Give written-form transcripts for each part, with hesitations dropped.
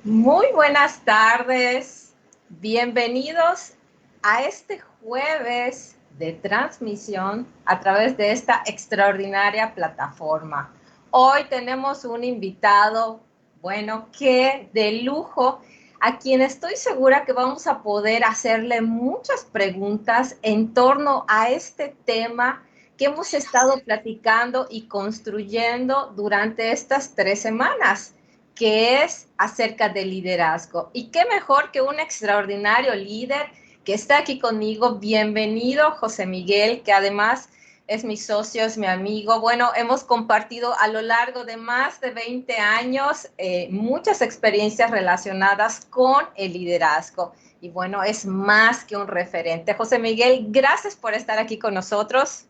Muy buenas tardes, bienvenidos a este jueves de transmisión a través de esta extraordinaria plataforma. Hoy tenemos un invitado, bueno, que de lujo, a quien estoy segura que vamos a poder hacerle muchas preguntas en torno a este tema que hemos estado platicando y construyendo durante estas 3 semanas, que es acerca del liderazgo. Y qué mejor que un extraordinario líder que está aquí conmigo. Bienvenido, José Miguel, que además es mi socio, es mi amigo. Bueno, hemos compartido a lo largo de más de 20 años muchas experiencias relacionadas con el liderazgo. Y bueno, es más que un referente. José Miguel, gracias por estar aquí con nosotros.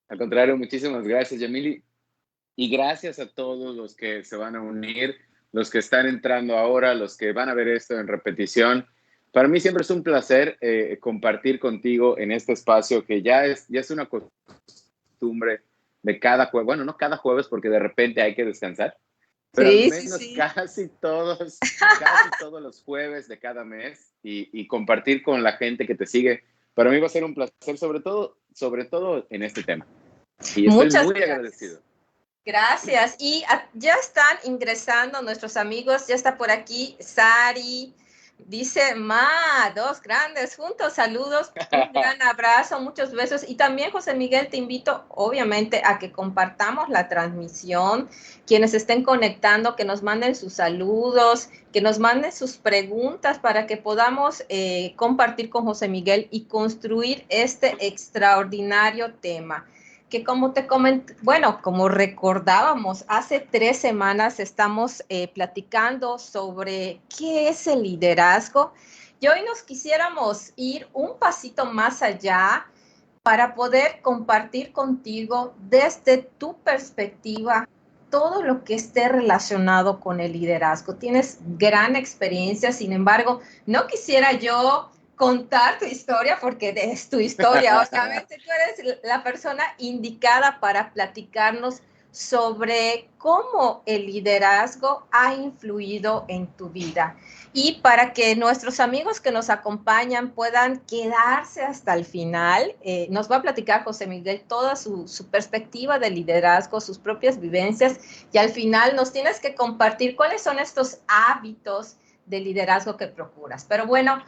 Al contrario, muchísimas gracias, Yamili. Y gracias a todos los que se van a unir, los que están entrando ahora, los que van a ver esto en repetición. Para mí siempre es un placer compartir contigo en este espacio que ya es una costumbre de cada jueves. Bueno, no cada jueves porque de repente hay que descansar, pero al Sí, sí, menos sí. casi todos los jueves de cada mes y compartir con la gente que te sigue. Para mí va a ser un placer, sobre todo en este tema. Y estoy Muchas muy gracias. agradecido. Gracias. Y ya están ingresando nuestros amigos. Ya está por aquí Sari. Dice, dos grandes juntos. Saludos, un gran abrazo, muchos besos. Y también, José Miguel, te invito, obviamente, a que compartamos la transmisión. Quienes estén conectando, que nos manden sus saludos, que nos manden sus preguntas para que podamos compartir con José Miguel y construir este extraordinario tema que como te comenté, bueno, como recordábamos, hace 3 semanas estamos platicando sobre qué es el liderazgo y hoy nos quisiéramos ir un pasito más allá para poder compartir contigo desde tu perspectiva todo lo que esté relacionado con el liderazgo. Tienes gran experiencia, sin embargo, no quisiera yo contar tu historia porque es tu historia. Obviamente tú eres la persona indicada para platicarnos sobre cómo el liderazgo ha influido en tu vida. Y para que nuestros amigos que nos acompañan puedan quedarse hasta el final, nos va a platicar José Miguel toda su perspectiva de liderazgo, sus propias vivencias, y al final nos tienes que compartir cuáles son estos hábitos de liderazgo que procuras. Pero bueno,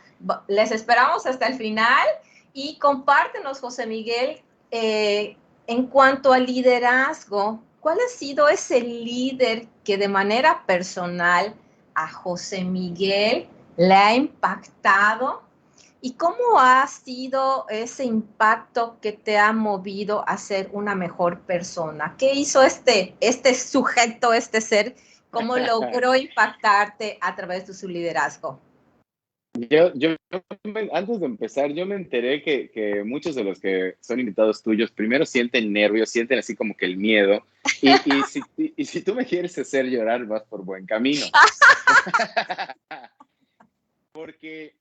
les esperamos hasta el final y compártenos, José Miguel, en cuanto al liderazgo, ¿cuál ha sido ese líder que de manera personal a José Miguel le ha impactado? ¿Y cómo ha sido ese impacto que te ha movido a ser una mejor persona? ¿Qué hizo este sujeto, este ser? ¿Cómo logró impactarte a través de su liderazgo? Yo, antes de empezar, yo me enteré que muchos de los que son invitados tuyos primero sienten nervios, sienten así como que el miedo. Y si tú me quieres hacer llorar, vas por buen camino. Porque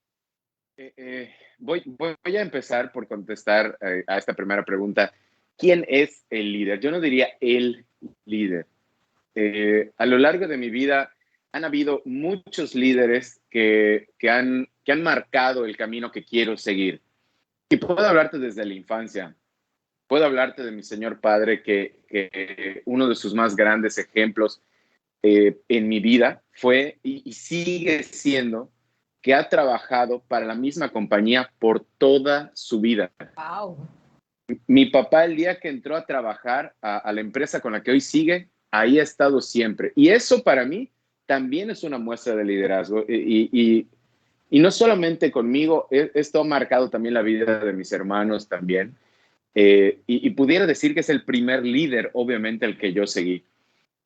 voy a empezar por contestar a esta primera pregunta. ¿Quién es el líder? Yo no diría el líder. A lo largo de mi vida han habido muchos líderes que han marcado el camino que quiero seguir. Y puedo hablarte desde la infancia. Puedo hablarte de mi señor padre, que uno de sus más grandes ejemplos en mi vida fue y sigue siendo que ha trabajado para la misma compañía por toda su vida. Wow. Mi papá, el día que entró a trabajar a la empresa con la que hoy sigue, ahí ha estado siempre. Y eso para mí también es una muestra de liderazgo. Y no solamente conmigo, esto ha marcado también la vida de mis hermanos también. Y pudiera decir que es el primer líder, obviamente, el que yo seguí.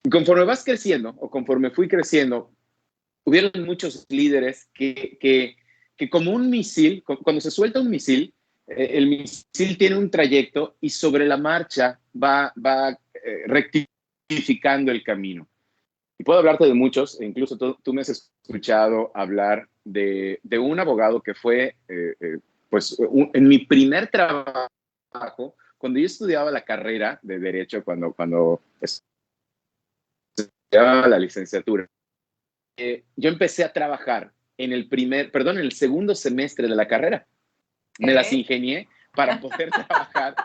Y conforme vas creciendo, o conforme fui creciendo, hubieron muchos líderes que como un misil, cuando se suelta un misil, el misil tiene un trayecto y sobre la marcha va rectificando el camino. Y puedo hablarte de muchos, e incluso tú me has escuchado hablar de un abogado que fue, en mi primer trabajo, cuando yo estudiaba la carrera de Derecho, cuando estudiaba la licenciatura. yo empecé a trabajar en el segundo semestre de la carrera. Ok. Me las ingenié para poder trabajar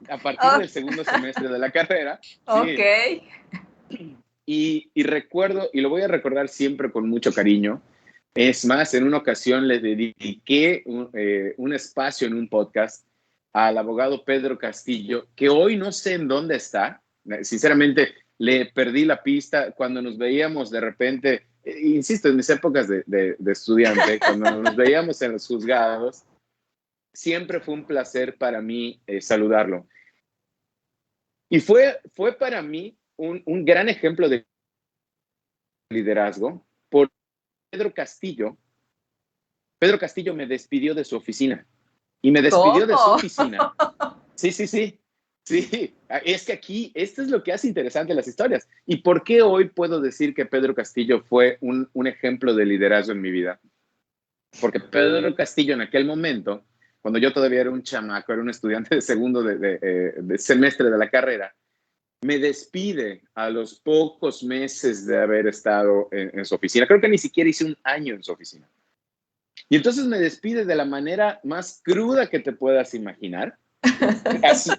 a partir del segundo semestre de la carrera. Ok. Sí. Y recuerdo, y lo voy a recordar siempre con mucho cariño, es más, en una ocasión le dediqué un espacio en un podcast al abogado Pedro Castillo, que hoy no sé en dónde está. Sinceramente, le perdí la pista cuando nos veíamos de repente, insisto, en mis épocas de estudiante, cuando nos veíamos en los juzgados, siempre fue un placer para mí saludarlo. Y fue para mí un gran ejemplo de liderazgo. Por Pedro Castillo, Pedro Castillo me despidió de su oficina. Y me despidió de su ¿Cómo? oficina. Sí, sí, sí. Sí, es que aquí, esto es lo que hace interesante las historias. ¿Y por qué hoy puedo decir que Pedro Castillo fue un ejemplo de liderazgo en mi vida? Porque Pedro Castillo en aquel momento, cuando yo todavía era un chamaco, era un estudiante de segundo de semestre de la carrera, me despide a los pocos meses de haber estado en su oficina. Creo que ni siquiera hice un año en su oficina. Y entonces me despide de la manera más cruda que te puedas imaginar, así,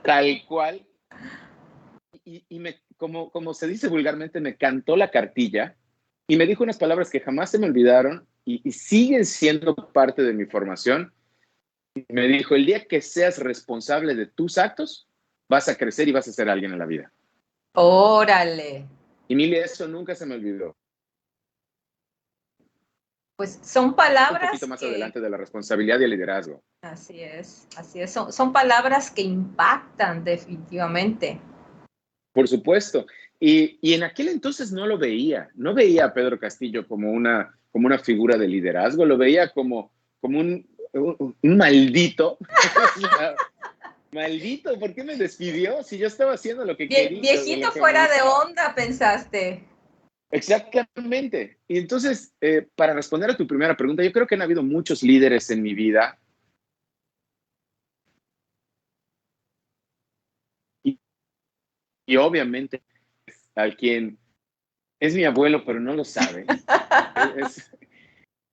tal cual. Y como se dice vulgarmente, me cantó la cartilla y me dijo unas palabras que jamás se me olvidaron y siguen siendo parte de mi formación. Me dijo, el día que seas responsable de tus actos, vas a crecer y vas a ser alguien en la vida. Órale. Y Mili, eso nunca se me olvidó. Pues son Un poquito palabras más que, adelante de la responsabilidad y el liderazgo. así es, son palabras que impactan definitivamente. Por supuesto. Y en aquel entonces no lo veía. No veía a Pedro Castillo como una figura de liderazgo. Lo veía como un maldito. Maldito, ¿por qué me despidió? Si yo estaba haciendo lo que quería, Viejito lo que me fuera de gustaba. onda, pensaste. Exactamente. Y entonces, para responder a tu primera pregunta, yo creo que han habido muchos líderes en mi vida. Y obviamente, al quien es mi abuelo, pero no lo sabe,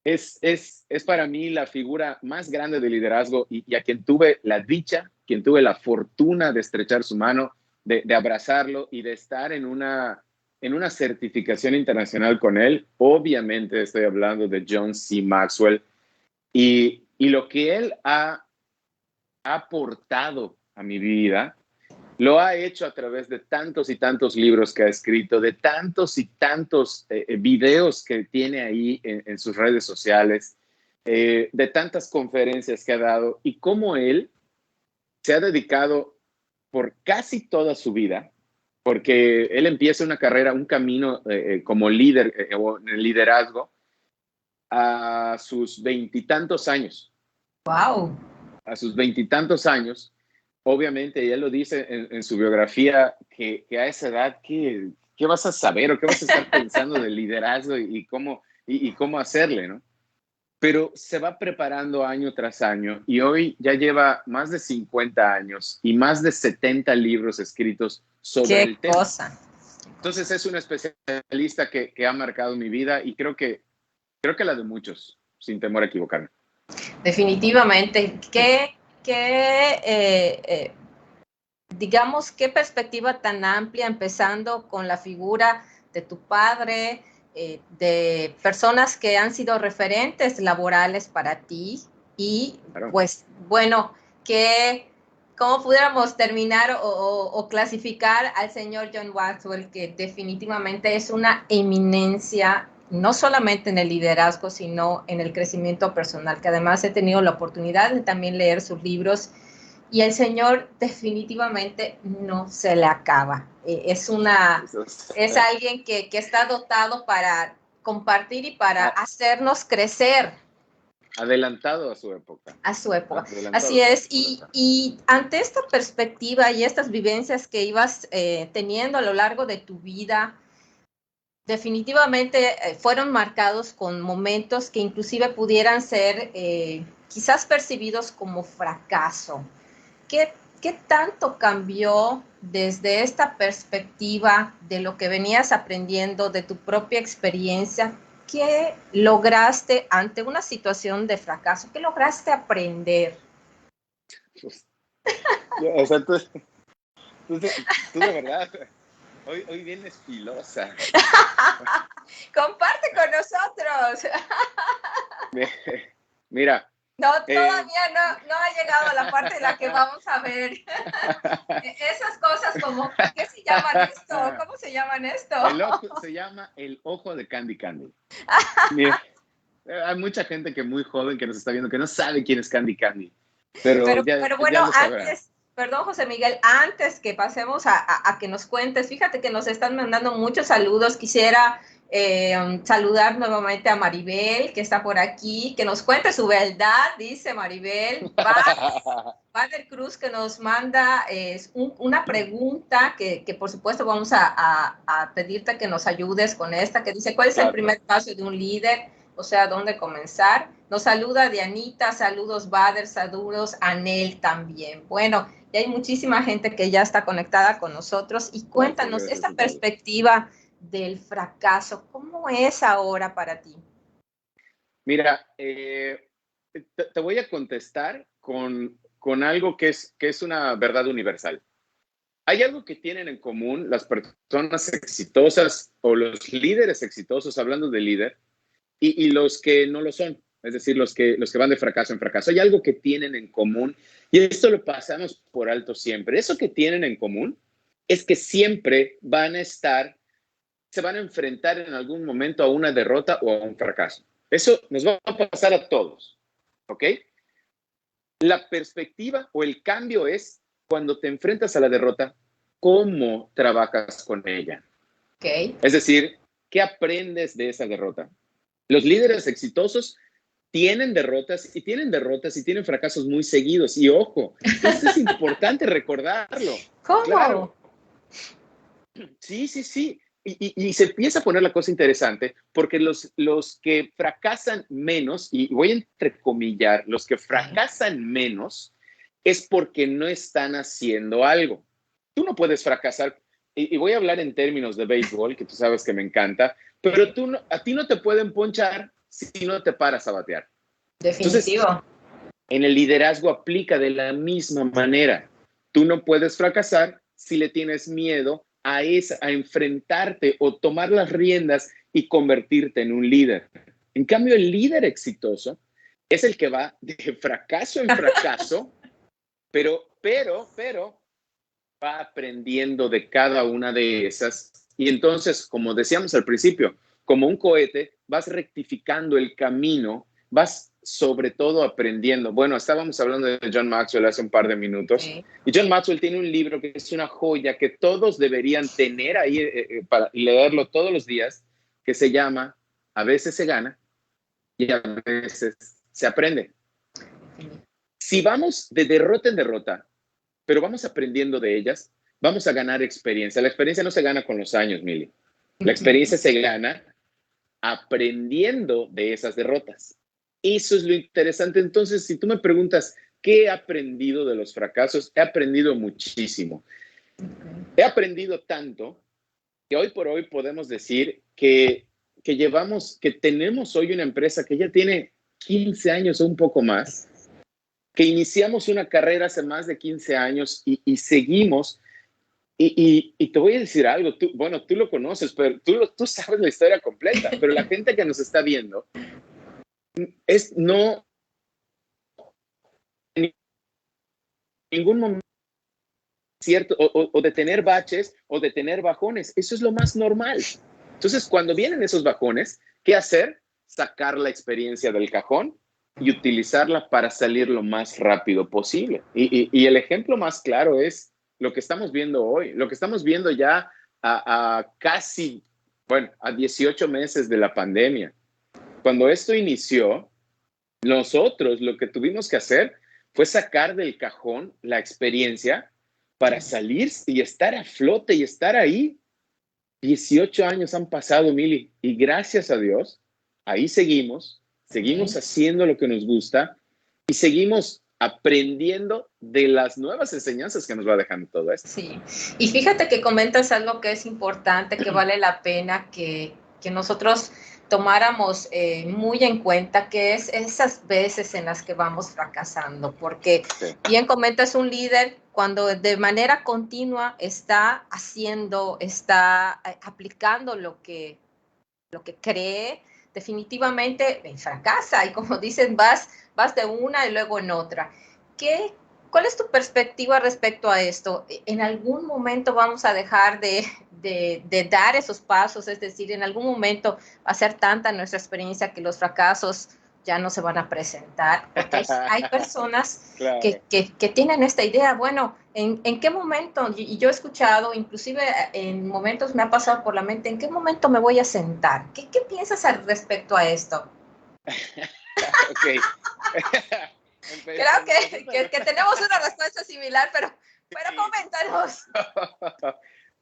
es para mí la figura más grande de liderazgo y a quien tuve la dicha, quien tuve la fortuna de estrechar su mano, de abrazarlo y de estar en una certificación internacional con él. Obviamente estoy hablando de John C. Maxwell y lo que él ha aportado a mi vida. Lo ha hecho a través de tantos y tantos libros que ha escrito, de tantos y tantos videos que tiene ahí en sus redes sociales, de tantas conferencias que ha dado y cómo él se ha dedicado por casi toda su vida, porque él empieza una carrera, un camino como líder o en el liderazgo a sus veintitantos años. Wow. A sus veintitantos años, obviamente, ella lo dice en su biografía, que a esa edad, ¿qué vas a saber o qué vas a estar pensando del liderazgo y cómo hacerle, ¿no? Pero se va preparando año tras año y hoy ya lleva más de 50 años y más de 70 libros escritos sobre Qué el tema. cosa. Entonces es un especialista que ha marcado mi vida y creo que la de muchos, sin temor a equivocarme. Definitivamente. Digamos, qué perspectiva tan amplia, empezando con la figura de tu padre, de personas que han sido referentes laborales para ti y Claro. pues bueno, cómo pudiéramos terminar o clasificar al señor John Maxwell, que definitivamente es una eminencia, no solamente en el liderazgo, sino en el crecimiento personal, que además he tenido la oportunidad de también leer sus libros. Y el Señor definitivamente no se le acaba. Es alguien que está dotado para compartir y para hacernos crecer. Adelantado a su época. A su época. Adelantado Así es. Y ante esta perspectiva y estas vivencias que ibas teniendo a lo largo de tu vida, definitivamente fueron marcados con momentos que inclusive pudieran ser quizás percibidos como fracaso. ¿Qué ¿qué tanto cambió desde esta perspectiva de lo que venías aprendiendo, de tu propia experiencia? ¿Qué lograste ante una situación de fracaso? ¿Qué lograste aprender? Pues, o sea, tú de verdad, hoy vienes filosa. Comparte con nosotros. Mira. No, todavía no ha llegado a la parte en la que vamos a ver esas cosas como, ¿qué se llaman esto? ¿Cómo se llaman esto? Se llama el ojo de Candy Candy. Mira, hay mucha gente que muy joven que nos está viendo que no sabe quién es Candy Candy. Pero bueno, ya lo sabrán. Perdón, José Miguel, antes que pasemos a que nos cuentes, fíjate que nos están mandando muchos saludos. Quisiera saludar nuevamente a Maribel, que está por aquí, que nos cuente su verdad, dice Maribel. Vader Cruz, que nos manda una pregunta que por supuesto vamos a pedirte que nos ayudes con esta, que dice, ¿cuál es el primer paso de un líder? O sea, ¿dónde comenzar? Nos saluda Dianita, saludos Bader, saludos Anel también. Bueno, y hay muchísima gente que ya está conectada con nosotros y cuéntanos esta perspectiva del fracaso, ¿cómo es ahora para ti? Mira, te voy a contestar con algo que es una verdad universal. Hay algo que tienen en común las personas exitosas o los líderes exitosos, hablando de líder, y los que no lo son, es decir, los que van de fracaso en fracaso. Hay algo que tienen en común y esto lo pasamos por alto siempre. Eso que tienen en común es que siempre se van a enfrentar en algún momento a una derrota o a un fracaso. Eso nos va a pasar a todos, ¿ok? La perspectiva o el cambio es cuando te enfrentas a la derrota, ¿cómo trabajas con ella? Okay. Es decir, ¿qué aprendes de esa derrota? Los líderes exitosos tienen derrotas y tienen fracasos muy seguidos. Y ojo, esto es importante recordarlo. ¿Cómo? Claro. Sí. Y se empieza a poner la cosa interesante porque los que fracasan menos, y voy a entrecomillar, los que fracasan menos es porque no están haciendo algo. Tú no puedes fracasar, y voy a hablar en términos de béisbol, que tú sabes que me encanta, pero a ti no te pueden ponchar si no te paras a batear. Definitivo. Entonces, en el liderazgo aplica de la misma manera. Tú no puedes fracasar si le tienes miedo a enfrentarte o tomar las riendas y convertirte en un líder. En cambio, el líder exitoso es el que va de fracaso en fracaso, pero va aprendiendo de cada una de esas. Y entonces, como decíamos al principio, como un cohete, vas rectificando el camino, vas sobre todo aprendiendo. Bueno, estábamos hablando de John Maxwell hace un par de minutos. Sí. Y John Maxwell tiene un libro que es una joya que todos deberían tener ahí para leerlo todos los días, que se llama A veces se gana y a veces se aprende. Si vamos de derrota en derrota, pero vamos aprendiendo de ellas, vamos a ganar experiencia. La experiencia no se gana con los años, Mili. La experiencia se gana aprendiendo de esas derrotas. Eso es lo interesante. Entonces, si tú me preguntas, ¿qué he aprendido de los fracasos? He aprendido muchísimo. He aprendido tanto que hoy por hoy podemos decir que tenemos hoy una empresa que ya tiene 15 años o un poco más, que iniciamos una carrera hace más de 15 años y seguimos. Y te voy a decir algo, tú lo conoces, pero tú sabes la historia completa, pero la gente que nos está viendo no en ningún momento cierto, o de tener baches o de tener bajones, eso es lo más normal. Entonces, cuando vienen esos bajones, ¿qué hacer? Sacar la experiencia del cajón y utilizarla para salir lo más rápido posible. Y el ejemplo más claro es lo que estamos viendo hoy, lo que estamos viendo ya a 18 meses de la pandemia. Cuando esto inició, nosotros lo que tuvimos que hacer fue sacar del cajón la experiencia para salir y estar a flote y estar ahí. 18 años han pasado, Mili, y gracias a Dios, ahí seguimos haciendo lo que nos gusta y seguimos aprendiendo de las nuevas enseñanzas que nos va dejando todo esto. Sí, y fíjate que comentas algo que es importante, que vale la pena que nosotros tomáramos muy en cuenta, que es esas veces en las que vamos fracasando, porque sí, bien comentas, un líder cuando de manera continua está haciendo, está aplicando lo que cree, definitivamente fracasa, y como dicen, vas de una y luego en otra. ¿Cuál es tu perspectiva respecto a esto? ¿En algún momento vamos a dejar de dar esos pasos? Es decir, ¿en algún momento va a ser tanta nuestra experiencia que los fracasos ya no se van a presentar? Porque hay personas claro, que tienen esta idea, bueno, ¿en qué momento? Y yo he escuchado, inclusive en momentos me ha pasado por la mente, ¿en qué momento me voy a sentar? ¿Qué piensas al respecto a esto? Ok. Creo que tenemos una respuesta similar, pero coméntanos.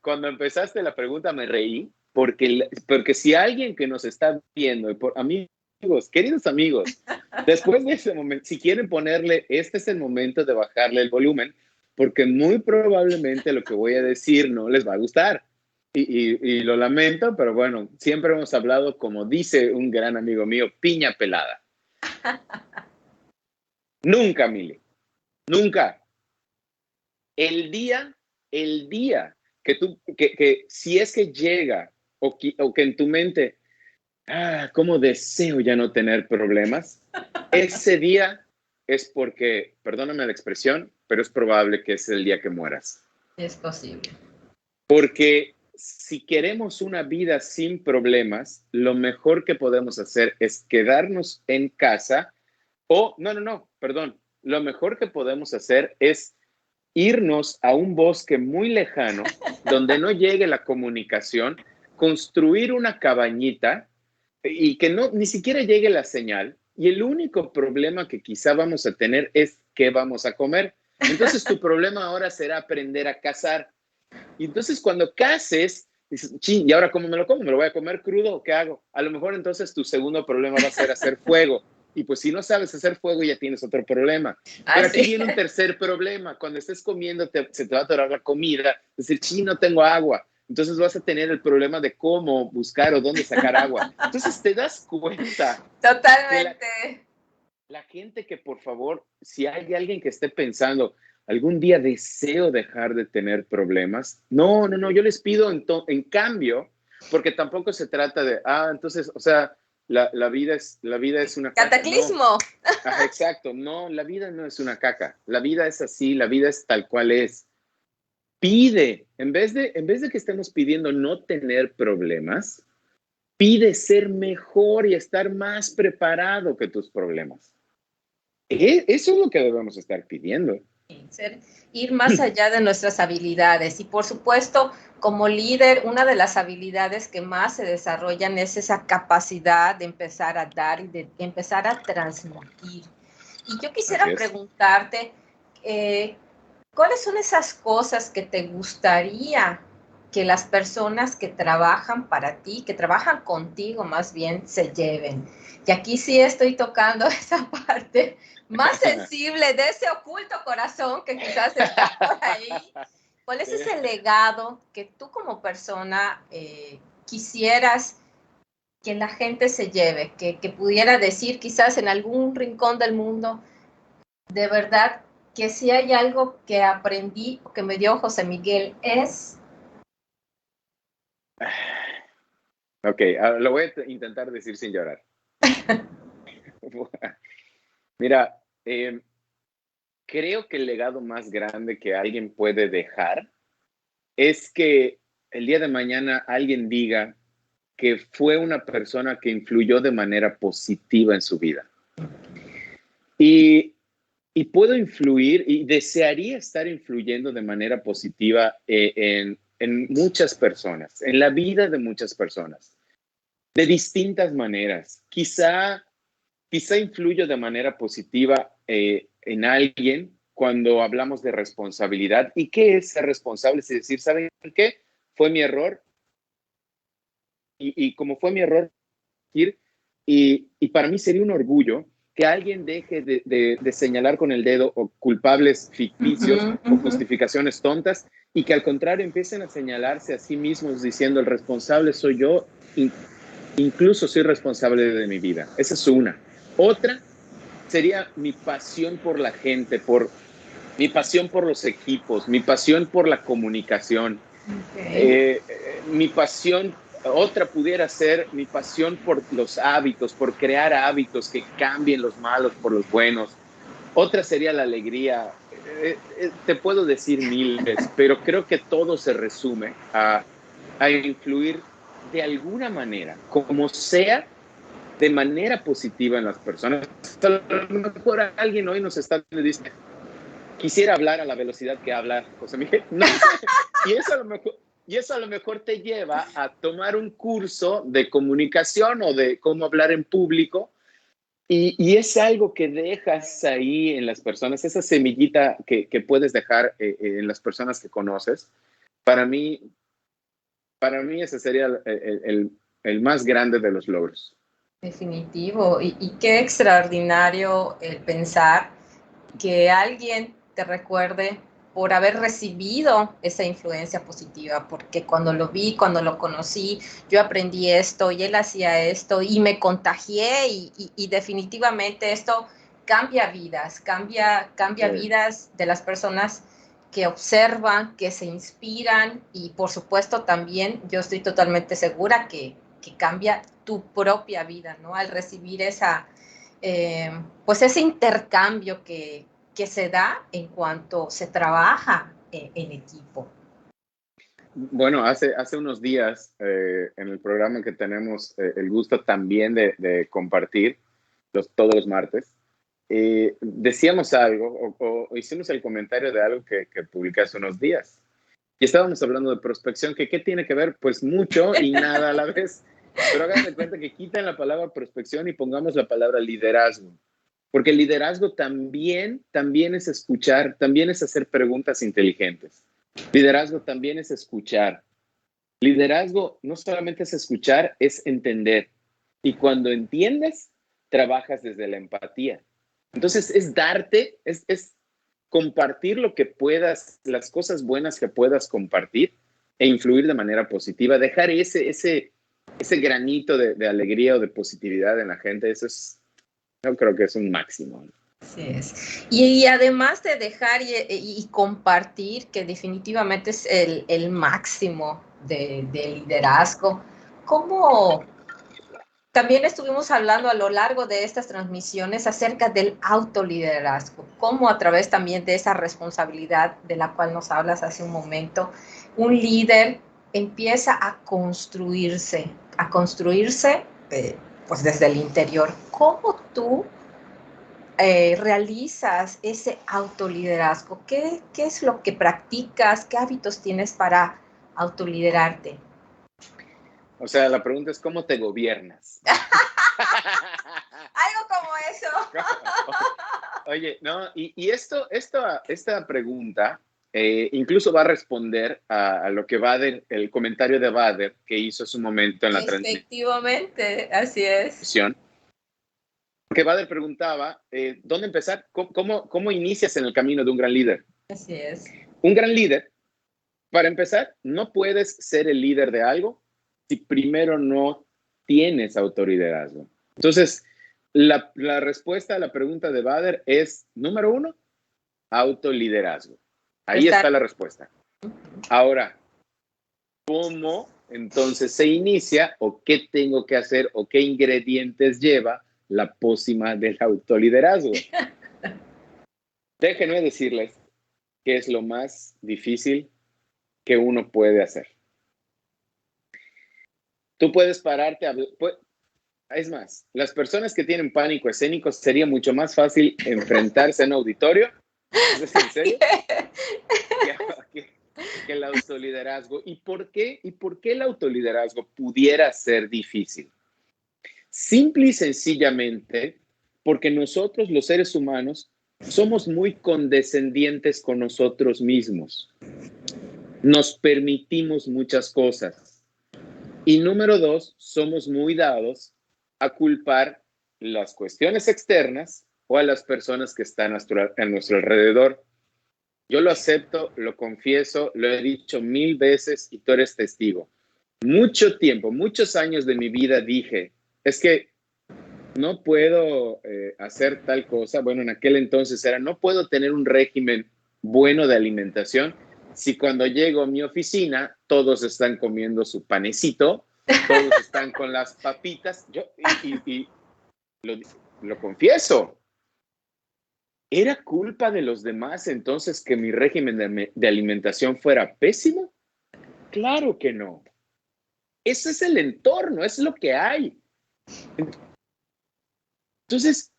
Cuando empezaste la pregunta me reí, porque si alguien que nos está viendo, amigos, queridos amigos, después de ese momento, si quieren ponerle, este es el momento de bajarle el volumen, porque muy probablemente lo que voy a decir no les va a gustar. Y lo lamento, pero bueno, siempre hemos hablado, como dice un gran amigo mío, piña pelada. Nunca, Mili, nunca. El día que si es que llega o que en tu mente, cómo deseo ya no tener problemas, ese día es porque, perdóname la expresión, pero es probable que es el día que mueras. Es posible. Porque si queremos una vida sin problemas, lo mejor que podemos hacer es quedarnos en casa lo mejor que podemos hacer es irnos a un bosque muy lejano donde no llegue la comunicación, construir una cabañita y que ni siquiera llegue la señal, y el único problema que quizá vamos a tener es qué vamos a comer. Entonces tu problema ahora será aprender a cazar. Y entonces cuando caces, dices, ¿y ahora cómo me lo como? ¿Me lo voy a comer crudo o qué hago? A lo mejor entonces tu segundo problema va a ser hacer fuego. Y pues si no sabes hacer fuego ya tienes otro problema. Pero aquí viene un tercer problema. Cuando estés comiendo se te va a atorar la comida. Es decir, no tengo agua. Entonces vas a tener el problema de cómo buscar o dónde sacar agua. Entonces te das cuenta. Totalmente. La gente que, por favor, si hay alguien que esté pensando, algún día deseo dejar de tener problemas. No, yo les pido en cambio, porque tampoco se trata de, entonces, o sea, la vida es una caca. Cataclismo. No. Exacto, no, la vida no es una caca. La vida es así, la vida es tal cual es. Pide, en vez de que estemos pidiendo no tener problemas, pide ser mejor y estar más preparado que tus problemas. Eso es lo que debemos estar pidiendo. Ir más allá de nuestras habilidades. Y por supuesto, como líder, una de las habilidades que más se desarrollan es esa capacidad de empezar a dar y de empezar a transmitir. Y yo quisiera preguntarte, ¿cuáles son esas cosas que te gustaría que las personas que trabajan para ti, que trabajan contigo más bien, se lleven? Y aquí sí estoy tocando esa parte más sensible de ese oculto corazón que quizás está por ahí. ¿Cuál es ese legado que tú como persona quisieras que la gente se lleve, que pudiera decir quizás en algún rincón del mundo, de verdad, que si hay algo que aprendí o que me dio José Miguel es... Ok, lo voy a intentar decir sin llorar. Mira, creo que el legado más grande que alguien puede dejar es que el día de mañana alguien diga que fue una persona que influyó de manera positiva en su vida. Y puedo influir y desearía estar influyendo de manera positiva en muchas personas, en la vida de muchas personas, de distintas maneras. Quizá influyo de manera positiva en alguien cuando hablamos de responsabilidad. ¿Y qué es ser responsable? Es decir, ¿saben qué? Fue mi error. Y como fue mi error, y para mí sería un orgullo que alguien deje de señalar con el dedo o culpables ficticios o justificaciones tontas y que al contrario empiecen a señalarse a sí mismos diciendo el responsable soy yo, incluso soy responsable de mi vida. Esa es una. Otra sería mi pasión por la gente, mi pasión por los equipos, mi pasión por la comunicación. Okay. Mi pasión, otra pudiera ser mi pasión por los hábitos, por crear hábitos que cambien los malos por los buenos. Otra sería la alegría. Te puedo decir miles, pero creo que todo se resume a influir de alguna manera, como sea, de manera positiva en las personas. A lo mejor alguien hoy nos está diciendo, quisiera hablar a la velocidad que habla José Miguel. No sé. Y eso a lo mejor te lleva a tomar un curso de comunicación o de cómo hablar en público. Y es algo que dejas ahí en las personas, esa semillita que puedes dejar en las personas que conoces. Para mí ese sería el más grande de los logros. Definitivo. Y qué extraordinario el pensar que alguien te recuerde por haber recibido esa influencia positiva, porque cuando lo vi, cuando lo conocí, yo aprendí esto y él hacía esto y me contagié y definitivamente esto cambia vidas, cambia sí. Vidas de las personas que observan, que se inspiran y por supuesto también yo estoy totalmente segura que cambia tu propia vida, ¿no? Al recibir pues ese intercambio que se da en cuanto se trabaja en equipo. Bueno, hace unos días en el programa que tenemos el gusto también de compartir todos los martes, decíamos algo o hicimos el comentario de algo que publiqué hace unos días. Y estábamos hablando de prospección, que ¿qué tiene que ver? Pues mucho y nada a la vez. Pero hagan de cuenta que quiten la palabra prospección y pongamos la palabra liderazgo. Porque el liderazgo también es escuchar, también es hacer preguntas inteligentes. Liderazgo también es escuchar. Liderazgo no solamente es escuchar, es entender. Y cuando entiendes, trabajas desde la empatía. Entonces es darte, es compartir lo que puedas, las cosas buenas que puedas compartir e influir de manera positiva, dejar ese granito de alegría o de positividad en la gente. Eso es, yo creo que es un máximo. Así es. Y además de dejar y compartir, que definitivamente es el máximo de liderazgo, ¿cómo? También estuvimos hablando a lo largo de estas transmisiones acerca del autoliderazgo, cómo a través también de esa responsabilidad de la cual nos hablas hace un momento, un líder empieza a construirse pues desde el interior. ¿Cómo tú realizas ese autoliderazgo? ¿Qué es lo que practicas? ¿Qué hábitos tienes para autoliderarte? O sea, la pregunta es, ¿cómo te gobiernas? Algo como eso. Oye, no, y esta pregunta incluso va a responder a lo que Bader, el comentario de Bader que hizo hace un momento en la transmisión. Efectivamente, así es. Porque Bader preguntaba, ¿dónde empezar? ¿Cómo inicias en el camino de un gran líder? Así es. Un gran líder, para empezar, no puedes ser el líder de algo si primero no tienes autoliderazgo. Entonces, la respuesta a la pregunta de Bader es, número 1, autoliderazgo. Ahí está la respuesta. Ahora, ¿cómo entonces se inicia o qué tengo que hacer o qué ingredientes lleva la pócima del autoliderazgo? Déjenme decirles que es lo más difícil que uno puede hacer. Tú puedes pararte a... Es más, las personas que tienen pánico escénico sería mucho más fácil enfrentarse en un auditorio, ¿es en serio? Que el autoliderazgo. ¿Y por qué el autoliderazgo pudiera ser difícil? Simple y sencillamente porque nosotros, los seres humanos, somos muy condescendientes con nosotros mismos. Nos permitimos muchas cosas. Y número 2, somos muy dados a culpar las cuestiones externas o a las personas que están a nuestro alrededor. Yo lo acepto, lo confieso, lo he dicho 1000 veces y tú eres testigo. Mucho tiempo, muchos años de mi vida dije, es que no puedo hacer tal cosa. Bueno, en aquel entonces era, no puedo tener un régimen bueno de alimentación si cuando llego a mi oficina todos están comiendo su panecito, todos están con las papitas. Y lo confieso, ¿era culpa de los demás entonces que mi régimen de alimentación fuera pésimo? Claro que no. Ese es el entorno, es lo que hay. Entonces,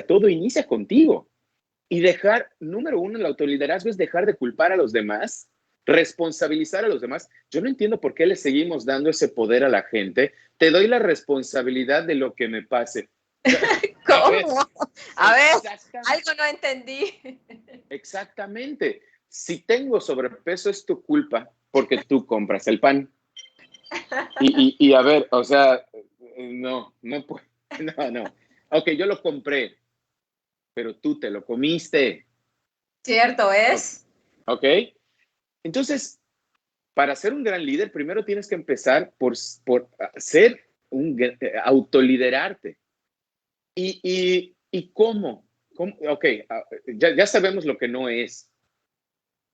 todo inicia contigo. Y número uno, el autoliderazgo es dejar de culpar a los demás, responsabilizar a los demás. Yo no entiendo por qué le seguimos dando ese poder a la gente. Te doy la responsabilidad de lo que me pase. ¿Cómo? A ver, algo no entendí. Exactamente. Si tengo sobrepeso es tu culpa porque tú compras el pan. Y a ver, o sea, no. Ok, yo lo compré, pero tú te lo comiste. Cierto es. Ok. Entonces, para ser un gran líder, primero tienes que empezar por ser autoliderarte. ¿Y cómo? Ok, ya sabemos lo que no es.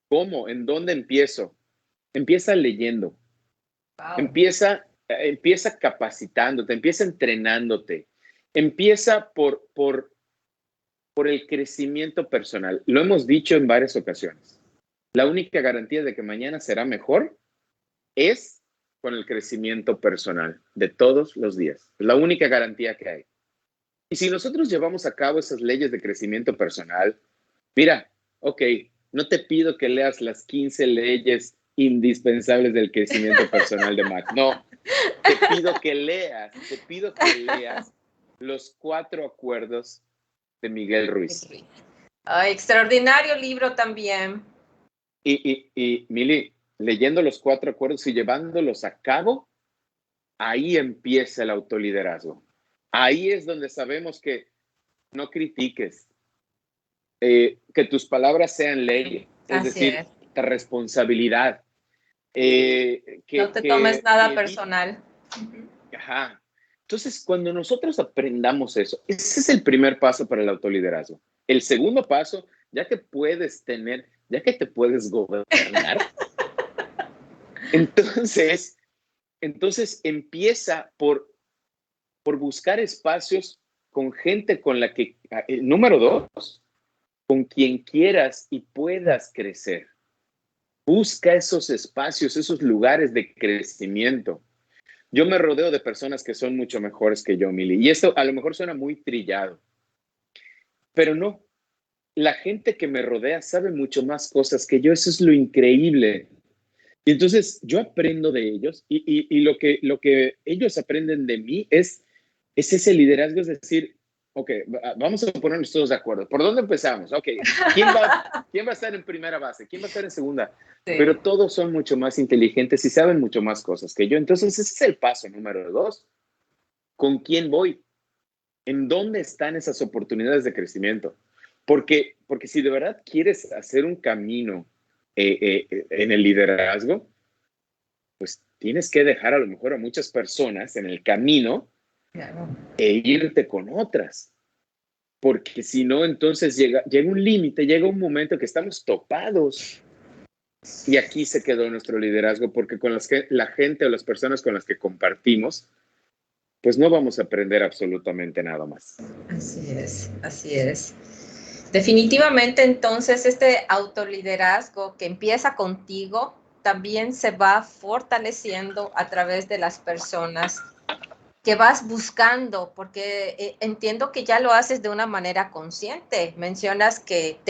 ¿Cómo? ¿En dónde empiezo? Empieza leyendo. Wow. Empieza capacitándote, empieza entrenándote. Empieza por el crecimiento personal. Lo hemos dicho en varias ocasiones. La única garantía de que mañana será mejor es con el crecimiento personal de todos los días. Es la única garantía que hay. Y si nosotros llevamos a cabo esas leyes de crecimiento personal, mira, ok, no te pido que leas las 15 leyes indispensables del crecimiento personal de Mac. No, te pido que leas los 4 acuerdos de Miguel Ruiz. Extraordinario libro también. Y Mili, leyendo los 4 acuerdos y llevándolos a cabo, ahí empieza el autoliderazgo. Ahí es donde sabemos que no critiques, que tus palabras sean ley, es decir, la responsabilidad. No te tomes nada personal. Ajá. Entonces, cuando nosotros aprendamos eso, ese es el primer paso para el autoliderazgo. El segundo paso, ya que te puedes gobernar, entonces empieza por buscar espacios con gente con la que, número 2, con quien quieras y puedas crecer. Busca esos espacios, esos lugares de crecimiento. Yo me rodeo de personas que son mucho mejores que yo, Mili. Y esto a lo mejor suena muy trillado, pero no. La gente que me rodea sabe mucho más cosas que yo. Eso es lo increíble. Y entonces yo aprendo de ellos y lo que ellos aprenden de mí es ese liderazgo, es decir, ok, vamos a ponernos todos de acuerdo. ¿Por dónde empezamos? Ok, ¿quién va a estar en primera base? ¿Quién va a estar en segunda? Sí. Pero todos son mucho más inteligentes y saben mucho más cosas que yo. Entonces ese es el paso número 2. ¿Con quién voy? ¿En dónde están esas oportunidades de crecimiento? Porque si de verdad quieres hacer un camino en el liderazgo, pues tienes que dejar a lo mejor a muchas personas en el camino e irte con otras. Porque si no, entonces llega un límite, llega un momento que estamos topados. Y aquí se quedó nuestro liderazgo, porque con la gente o las personas con las que compartimos, pues no vamos a aprender absolutamente nada más. Así es. Definitivamente, entonces, este autoliderazgo que empieza contigo también se va fortaleciendo a través de las personas que vas buscando, porque entiendo que ya lo haces de una manera consciente. Mencionas que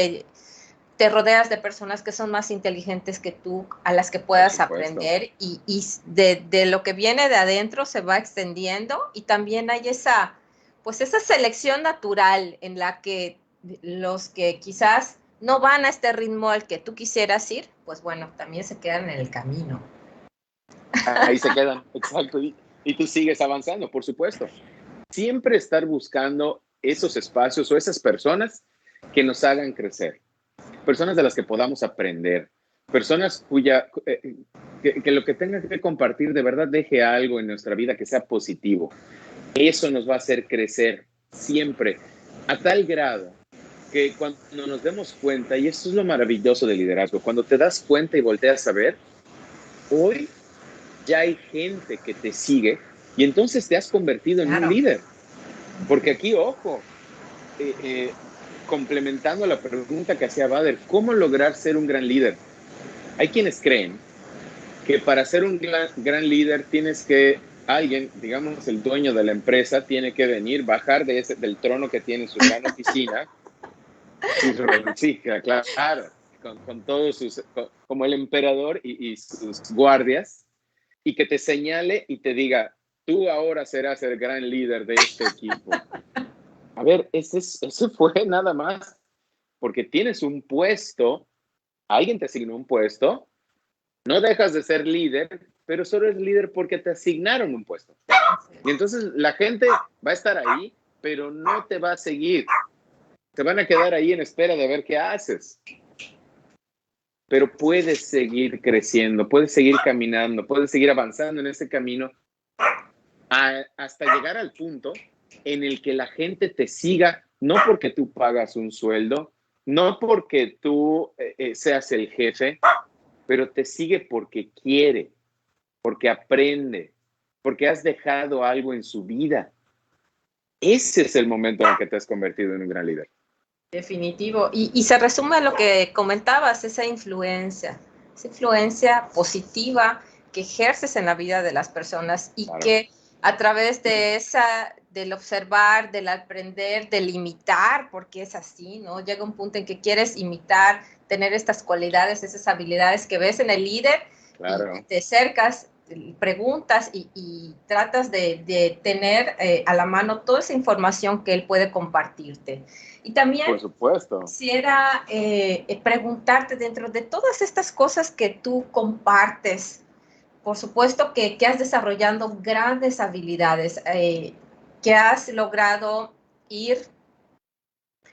te rodeas de personas que son más inteligentes que tú, a las que puedas aprender, y de lo que viene de adentro se va extendiendo, y también hay esa selección natural en la que los que quizás no van a este ritmo al que tú quisieras ir, pues bueno, también se quedan en el camino. Ahí se quedan, exacto. Y tú sigues avanzando, por supuesto. siempre estar buscando esos espacios o esas personas que nos hagan crecer, personas de las que podamos aprender, personas que lo que tengan que compartir de verdad deje algo en nuestra vida que sea positivo. Eso nos va a hacer crecer siempre, a tal grado que cuando nos demos cuenta, y esto es lo maravilloso del liderazgo, cuando te das cuenta y volteas a ver, hoy ya hay gente que te sigue y entonces te has convertido en un líder. Porque aquí, ojo, complementando la pregunta que hacía Bader, ¿cómo lograr ser un gran líder? Hay quienes creen que para ser un gran líder tienes que, alguien, digamos el dueño de la empresa, tiene que venir, bajar del trono que tiene en su gran oficina, sí, claro, con todos como el emperador y sus guardias, y que te señale y te diga, tú ahora serás el gran líder de este equipo. A ver, ese fue nada más porque tienes un puesto, alguien te asignó un puesto, no dejas de ser líder, pero solo eres líder porque te asignaron un puesto. Y entonces la gente va a estar ahí, pero no te va a seguir. Te van a quedar ahí en espera de ver qué haces. Pero puedes seguir creciendo, puedes seguir caminando, puedes seguir avanzando en ese camino hasta llegar al punto en el que la gente te siga, no porque tú pagas un sueldo, no porque tú seas el jefe, pero te sigue porque quiere, porque aprende, porque has dejado algo en su vida. Ese es el momento en el que te has convertido en un gran líder. Definitivo. Y se resume a lo que comentabas, esa influencia positiva que ejerces en la vida de las personas y claro, que a través de del observar, del aprender, del imitar, porque es así, ¿no? Llega un punto en que quieres imitar, tener estas cualidades, esas habilidades que ves en el líder, claro, y te acercas, preguntas y tratas de tener a la mano toda esa información que él puede compartirte. Y también por supuesto, quisiera preguntarte, dentro de todas estas cosas que tú compartes, por supuesto que has desarrollado grandes habilidades, que has logrado ir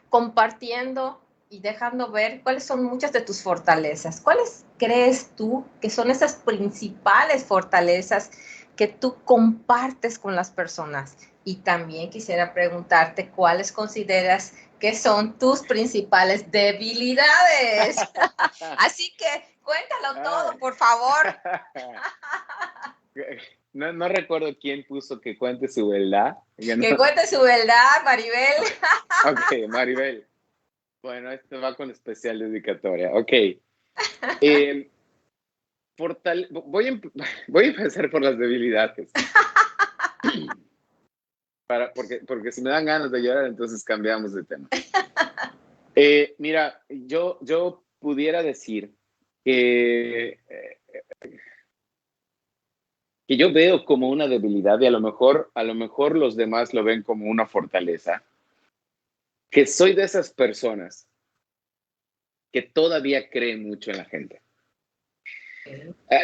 compartiendo y dejando ver cuáles son muchas de tus fortalezas. ¿Cuáles crees tú que son esas principales fortalezas que tú compartes con las personas? Y también quisiera preguntarte cuáles consideras que son tus principales debilidades. Así que cuéntalo todo, por favor. No recuerdo quién puso que cuente su verdad. Que cuente su verdad, Maribel. Ok, Maribel. Bueno, esto va con especial dedicatoria. Ok. Voy a empezar por las debilidades. Porque si me dan ganas de llorar, entonces cambiamos de tema. Mira, yo pudiera decir que yo veo como una debilidad y a lo mejor los demás lo ven como una fortaleza, que soy de esas personas que todavía creen mucho en la gente.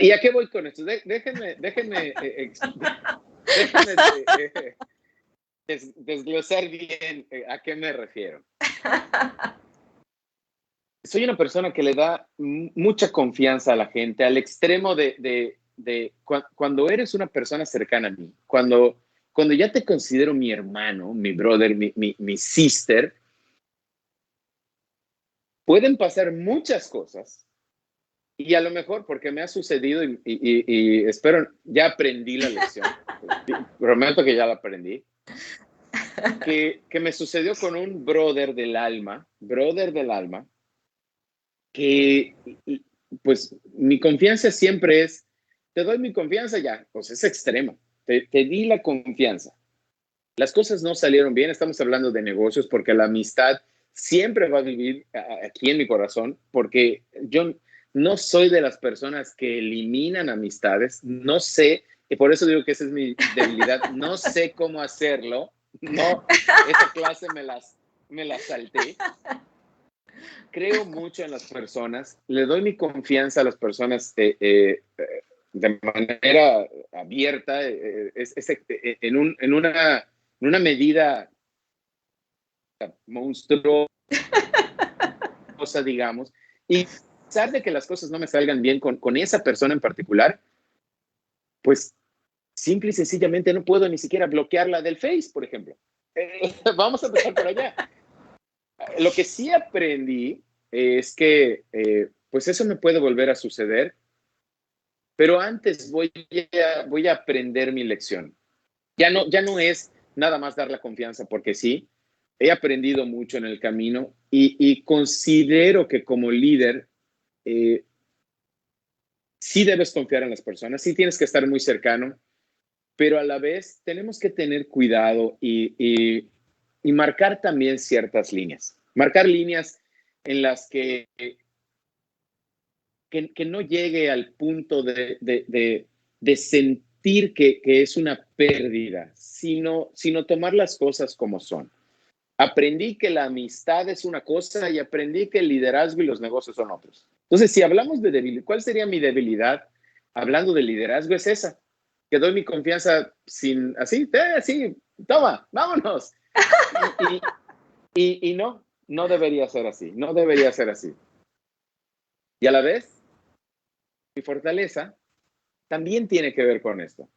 ¿Y a qué voy con esto? Déjenme desglosar bien a qué me refiero. Soy una persona que le da mucha confianza a la gente, al extremo de cuando eres una persona cercana a mí, cuando ya te considero mi hermano, mi brother, mi sister, pueden pasar muchas cosas y a lo mejor porque me ha sucedido y espero, ya aprendí la lección, prometo que ya la aprendí, que me sucedió con un brother del alma, que pues mi confianza siempre es, te doy mi confianza ya, pues es extrema, te di la confianza. Las cosas no salieron bien, estamos hablando de negocios porque la amistad siempre va a vivir aquí en mi corazón, porque yo no soy de las personas que eliminan amistades, no sé, y por eso digo que esa es mi debilidad, no sé cómo hacerlo, no, esa clase me la salté. Creo mucho en las personas, le doy mi confianza a las personas de manera abierta, en una en una medida monstruosa, digamos, y a pesar de que las cosas no me salgan bien con esa persona en particular, pues simple y sencillamente no puedo ni siquiera bloquearla del Face, por ejemplo. Vamos a empezar por allá. Lo que sí aprendí es que pues eso me puede volver a suceder, pero antes voy a aprender mi lección. Ya no es nada más dar la confianza porque sí. He aprendido mucho en el camino y considero que como líder sí debes confiar en las personas, sí tienes que estar muy cercano, pero a la vez tenemos que tener cuidado y marcar también ciertas líneas. Marcar líneas en las que no llegue al punto de sentir que es una pérdida, sino tomar las cosas como son. Aprendí que la amistad es una cosa y aprendí que el liderazgo y los negocios son otros. Entonces, si hablamos de debilidad, ¿cuál sería mi debilidad? Hablando de liderazgo, es esa, que doy mi confianza sin, así, así, toma, vámonos. Y no debería ser así, no debería ser así. Y a la vez, mi fortaleza también tiene que ver con esto.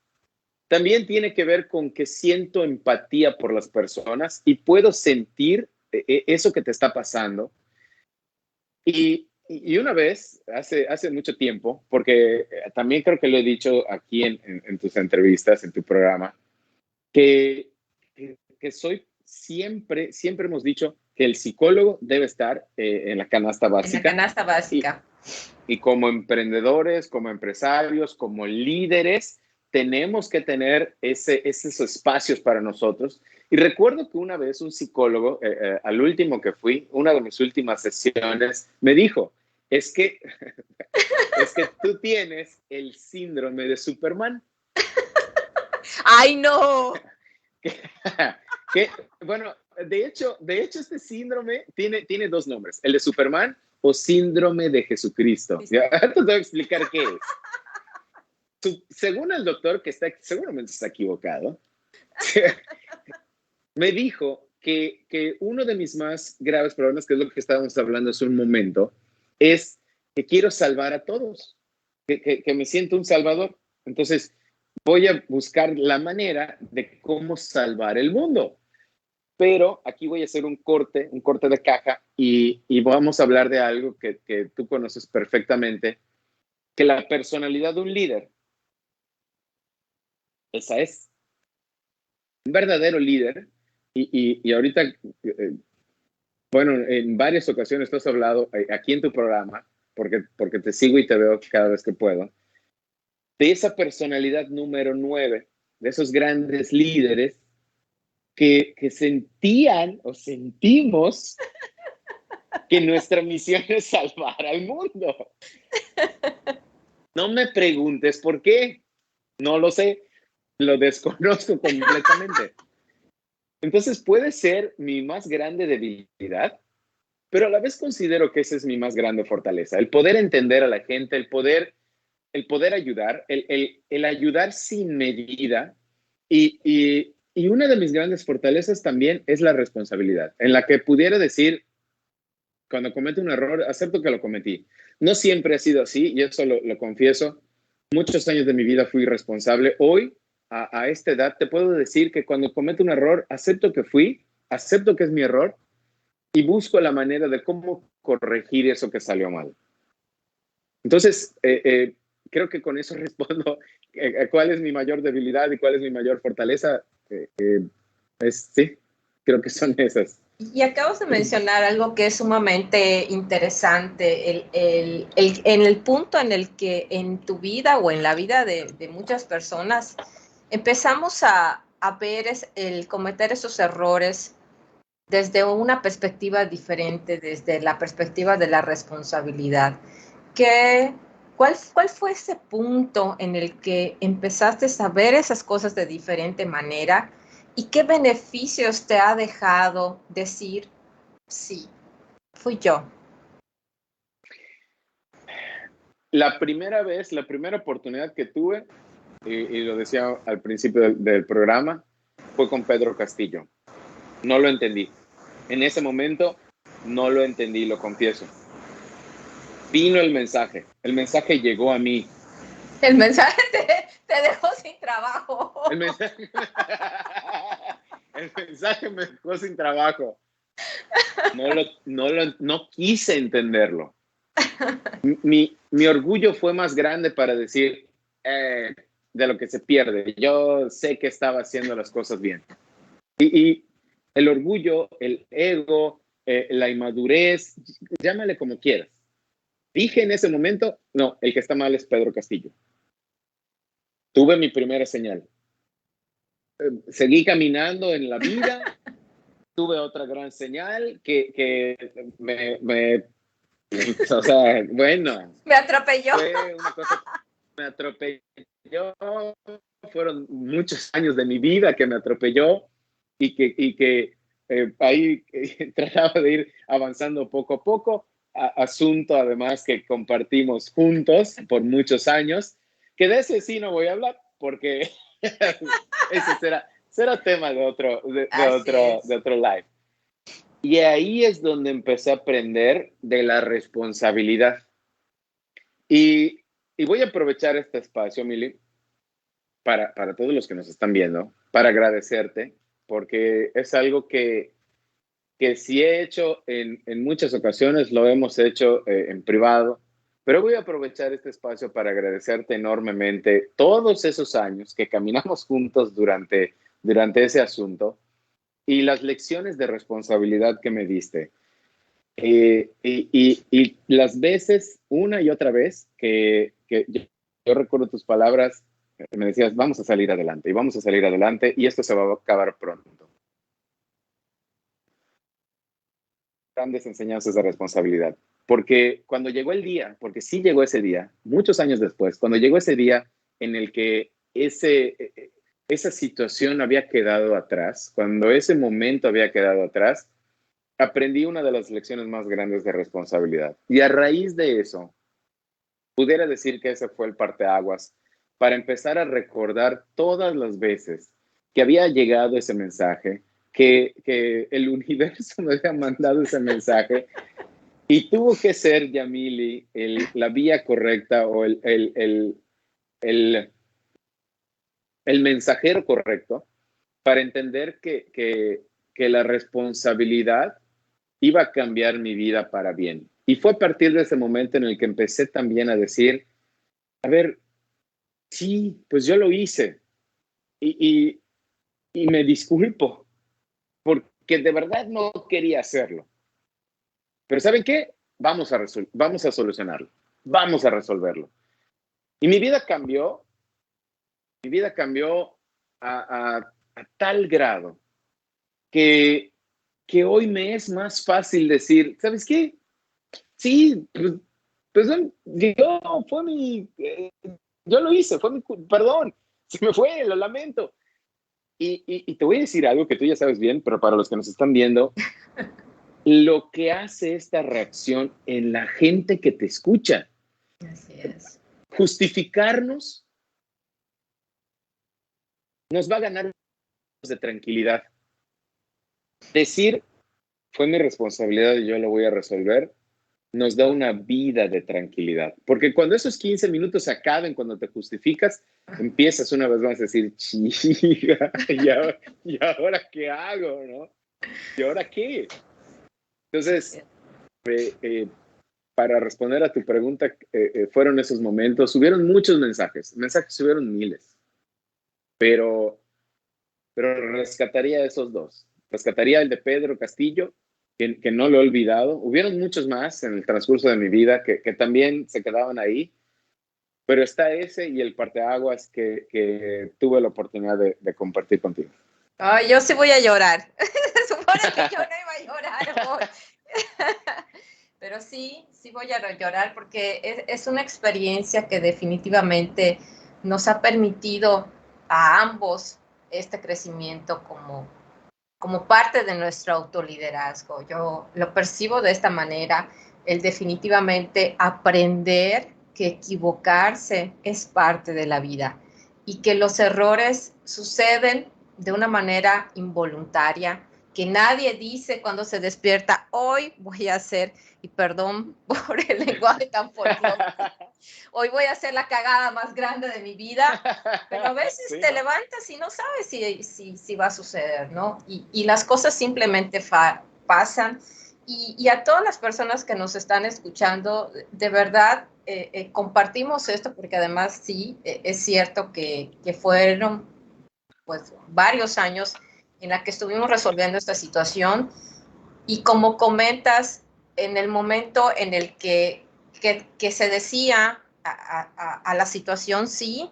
También tiene que ver con que siento empatía por las personas y puedo sentir eso que te está pasando. Y una vez, hace mucho tiempo, porque también creo que lo he dicho aquí en tus entrevistas, en tu programa, que soy siempre hemos dicho que el psicólogo debe estar en la canasta En la básica. canasta básica. Y como emprendedores, como empresarios, como líderes, tenemos que tener esos espacios para nosotros. Y recuerdo que una vez un psicólogo, al último que fui, una de mis últimas sesiones, me dijo, es que tú tienes el síndrome de Superman. ¡Ay, no! Bueno, de hecho, este síndrome tiene dos nombres, el de Superman o síndrome de Jesucristo. Ahora te voy a explicar qué es. Según el doctor, que seguramente está equivocado, me dijo que uno de mis más graves problemas, que es lo que estábamos hablando hace un momento, es que quiero salvar a todos, que me siento un salvador. Entonces, voy a buscar la manera de cómo salvar el mundo. Pero aquí voy a hacer un corte de caja y vamos a hablar de algo que tú conoces perfectamente, que la personalidad de un líder, esa es. Un verdadero líder, y ahorita, bueno, en varias ocasiones tú has hablado aquí en tu programa, porque te sigo y te veo cada vez que puedo, de esa personalidad número 9, de esos grandes líderes que sentían o sentimos que nuestra misión es salvar al mundo. No me preguntes por qué, no lo sé, lo desconozco completamente. Entonces puede ser mi más grande debilidad, pero a la vez considero que esa es mi más grande fortaleza, el poder entender a la gente, el poder ayudar, el ayudar sin medida y una de mis grandes fortalezas también es la responsabilidad, en la que pudiera decir, cuando cometo un error, acepto que lo cometí. No siempre ha sido así y eso lo confieso. Muchos años de mi vida fui responsable. Hoy, a esta edad, te puedo decir que cuando cometo un error, acepto que es mi error y busco la manera de cómo corregir eso que salió mal. Entonces, creo que con eso respondo cuál es mi mayor debilidad y cuál es mi mayor fortaleza. Sí, creo que son esas. Y acabas de mencionar algo que es sumamente interesante, en el punto en el que en tu vida o en la vida de muchas personas empezamos a ver el cometer esos errores desde una perspectiva diferente, desde la perspectiva de la responsabilidad. ¿Cuál fue ese punto en el que empezaste a ver esas cosas de diferente manera? ¿Y qué beneficios te ha dejado decir, sí, fui yo? La primera oportunidad que tuve, y lo decía al principio del programa, fue con Pedro Castillo. No lo entendí. En ese momento no lo entendí, lo confieso. Vino el mensaje llegó a mí. El mensaje te dejó sin trabajo. El mensaje me dejó sin trabajo. No quise entenderlo. Mi orgullo fue más grande para decir de lo que se pierde. Yo sé que estaba haciendo las cosas bien. Y el orgullo, el ego, la inmadurez, llámale como quieras. Dije en ese momento, no, el que está mal es Pedro Castillo. Tuve mi primera señal. Seguí caminando en la vida. Tuve otra gran señal que o sea, bueno. Me atropelló. Fue una cosa, me atropelló. Fueron muchos años de mi vida que me atropelló y que ahí trataba de ir avanzando poco a poco. Asunto además que compartimos juntos por muchos años, que de ese sí no voy a hablar porque ese será tema de otro live. Y ahí es donde empecé a aprender de la responsabilidad. Y voy a aprovechar este espacio, Mili, para todos los que nos están viendo, para agradecerte, porque es algo que sí he hecho en muchas ocasiones, lo hemos hecho en privado, pero voy a aprovechar este espacio para agradecerte enormemente todos esos años que caminamos juntos durante ese asunto y las lecciones de responsabilidad que me diste. Y las veces, una y otra vez, que yo recuerdo tus palabras, me decías, vamos a salir adelante, y vamos a salir adelante, y esto se va a acabar pronto. Grandes enseñanzas de responsabilidad. Porque cuando llegó el día, porque sí llegó ese día, muchos años después, cuando llegó ese día en el que esa situación había quedado atrás, cuando ese momento había quedado atrás, aprendí una de las lecciones más grandes de responsabilidad. Y a raíz de eso, pudiera decir que ese fue el parteaguas para empezar a recordar todas las veces que había llegado ese mensaje, que el universo me había mandado ese mensaje y tuvo que ser, Yamili, la vía correcta o el mensajero correcto para entender que la responsabilidad iba a cambiar mi vida para bien. Y fue a partir de ese momento en el que empecé también a decir, a ver, sí, pues yo lo hice y me disculpo porque de verdad no quería hacerlo. Pero ¿saben qué? Vamos a solucionarlo, vamos a resolverlo. Y mi vida cambió a tal grado que hoy me es más fácil decir, ¿sabes qué? Sí, pues yo lo hice, perdón, se me fue, lo lamento. Y te voy a decir algo que tú ya sabes bien, pero para los que nos están viendo, lo que hace esta reacción en la gente que te escucha. Así es. Justificarnos nos va a ganar de tranquilidad. Decir, fue mi responsabilidad y yo lo voy a resolver, nos da una vida de tranquilidad. Porque cuando esos 15 minutos se acaben, cuando te justificas, empiezas una vez más a decir, chica, ¿y ahora qué hago? ¿No? ¿Y ahora qué? Entonces, para responder a tu pregunta, fueron esos momentos. Hubieron muchos mensajes hubieron miles, pero rescataría esos dos. Rescataría el de Pedro Castillo, que no lo he olvidado. Hubieron muchos más en el transcurso de mi vida que también se quedaban ahí, pero está ese y el parteaguas que tuve la oportunidad de compartir contigo. Ay, yo sí voy a llorar. Se supone que yo no iba a llorar hoy. Pero sí voy a llorar porque es una experiencia que definitivamente nos ha permitido a ambos este crecimiento como parte de nuestro autoliderazgo. Yo lo percibo de esta manera, el definitivamente aprender que equivocarse es parte de la vida y que los errores suceden de una manera involuntaria, que nadie dice cuando se despierta, hoy voy a hacer, y perdón por el lenguaje tan folclórico, hoy voy a hacer la cagada más grande de mi vida, pero a veces Sí, te levantas y no sabes si va a suceder, ¿no? Y las cosas simplemente pasan. Y a todas las personas que nos están escuchando, de verdad, compartimos esto porque además sí, es cierto que fueron pues varios años en la que estuvimos resolviendo esta situación y como comentas, en el momento en el que se decía a la situación sí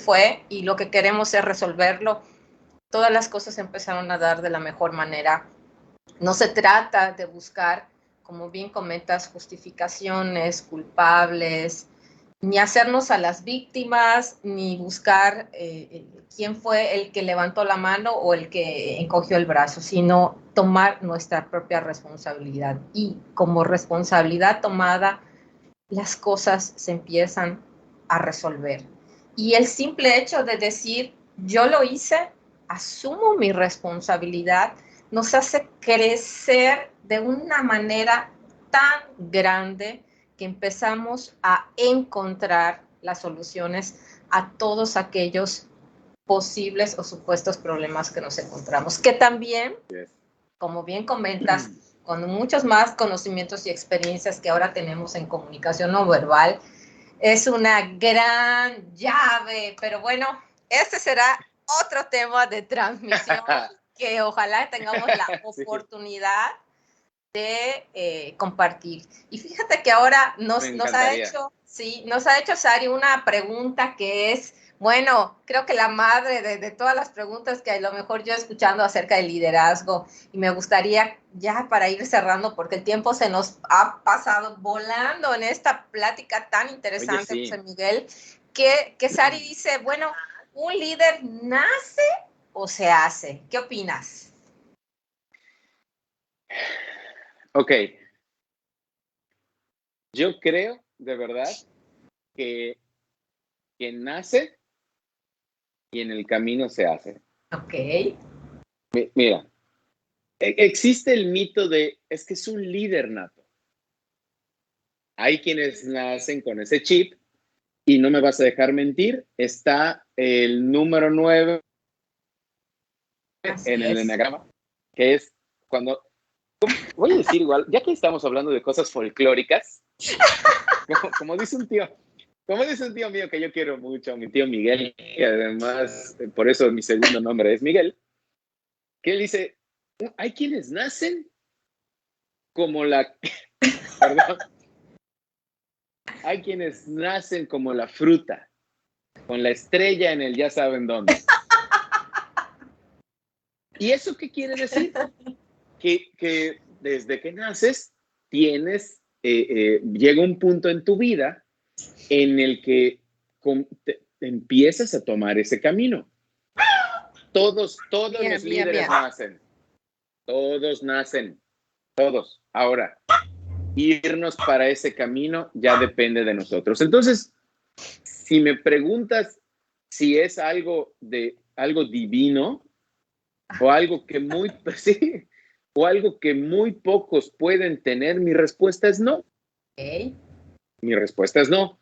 fue y lo que queremos es resolverlo, todas las cosas empezaron a dar de la mejor manera. No se trata de buscar, como bien comentas, justificaciones, culpables, ni hacernos a las víctimas, ni buscar quién fue el que levantó la mano o el que encogió el brazo, sino tomar nuestra propia responsabilidad. Y como responsabilidad tomada, las cosas se empiezan a resolver. Y el simple hecho de decir, yo lo hice, asumo mi responsabilidad, nos hace crecer de una manera tan grande que empezamos a encontrar las soluciones a todos aquellos posibles o supuestos problemas que nos encontramos. Que también, como bien comentas, con muchos más conocimientos y experiencias que ahora tenemos en comunicación no verbal, es una gran llave, pero bueno, este será otro tema de transmisión que ojalá tengamos la oportunidad de compartir. Y fíjate que ahora nos ha hecho Sari una pregunta que es, bueno, creo que la madre de todas las preguntas que a lo mejor yo escuchando acerca del liderazgo, y me gustaría ya para ir cerrando, porque el tiempo se nos ha pasado volando en esta plática tan interesante, Oye, sí. José Miguel, que Sari dice, bueno, ¿un líder nace o se hace? ¿Qué opinas? Ok. Yo creo, de verdad, que nace y en el camino se hace. Ok. Mira, existe el mito de, es que es un líder nato. Hay quienes nacen con ese chip y no me vas a dejar mentir, está el número 9 en el enagrama, que es cuando, voy a decir igual, ya que estamos hablando de cosas folclóricas, como dice un tío, mío que yo quiero mucho, mi tío Miguel, que además, por eso mi segundo nombre es Miguel, que él dice, hay quienes nacen como la, perdón, hay quienes nacen como la fruta, con la estrella en el ya saben dónde. ¿Y eso qué quiere decir? Que desde que naces llega un punto en tu vida en el que empiezas a tomar ese camino. Todos los líderes nacen. Todos nacen. Todos. Ahora, irnos para ese camino ya depende de nosotros. Entonces, si me preguntas si es algo divino o algo que sí, o algo que muy pocos pueden tener, mi respuesta es no. Okay. Mi respuesta es no.